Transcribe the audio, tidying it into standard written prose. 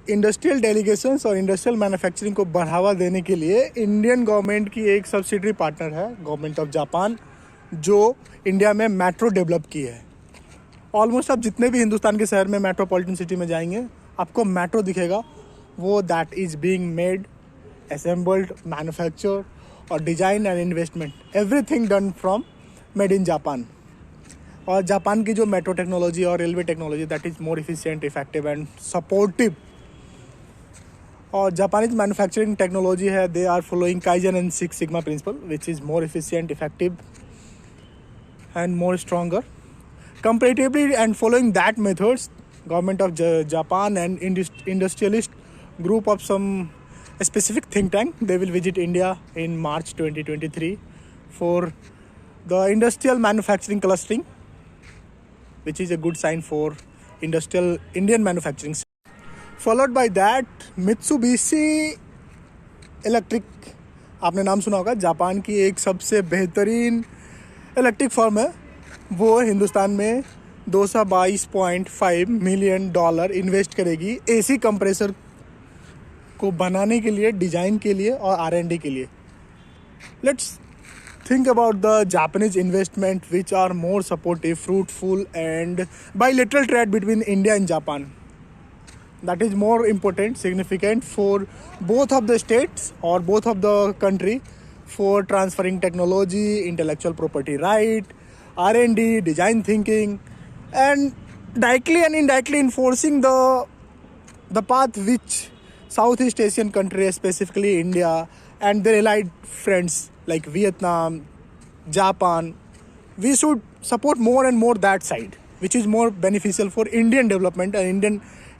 Industrial delegations और industrial manufacturing को बढ़ावा देने के लिए इंडियन गवर्नमेंट की एक सब्सिडरी पार्टनर है गवर्नमेंट ऑफ जापान, जो इंडिया में मेट्रो डेवलप की है। ऑलमोस्ट आप जितने भी हिंदुस्तान के शहर में मेट्रोपॉलिटन सिटी में जाएंगे आपको मेट्रो दिखेगा, वो that is being made, assembled, manufacture और design and investment everything done from made in Japan. और जापान की जो मेट्रो टेक्नोलॉजी और railway technology that is more efficient, effective and supportive. और जापानीज मैन्युफैक्चरिंग टेक्नोलॉजी है, they are following kaizen and six sigma principle which is more efficient, effective and more stronger comparatively, and following that methods government of Japan and industrialist group of some specific think tank, they will visit India in March 2023 for the industrial manufacturing clustering, which is a good sign for industrial Indian manufacturing. Followed by that Mitsubishi Electric, आपने नाम सुना होगा, Japan की एक सबसे बेहतरीन electric firm है। वो हिंदुस्तान में $222.5 मिलियन इन्वेस्ट करेगी एसी कंप्रेसर को बनाने के लिए, डिज़ाइन के लिए और R&D के लिए। Let's think about the Japanese investment which are more supportive, fruitful and bilateral trade between India and Japan. That is more important, significant for both of the states or both of the country for transferring technology, intellectual property right, R&D, design thinking, and directly and indirectly enforcing the path which Southeast Asian countries, specifically India and their allied friends like Vietnam, Japan, we should support more and more that side, which is more beneficial for Indian development and Indian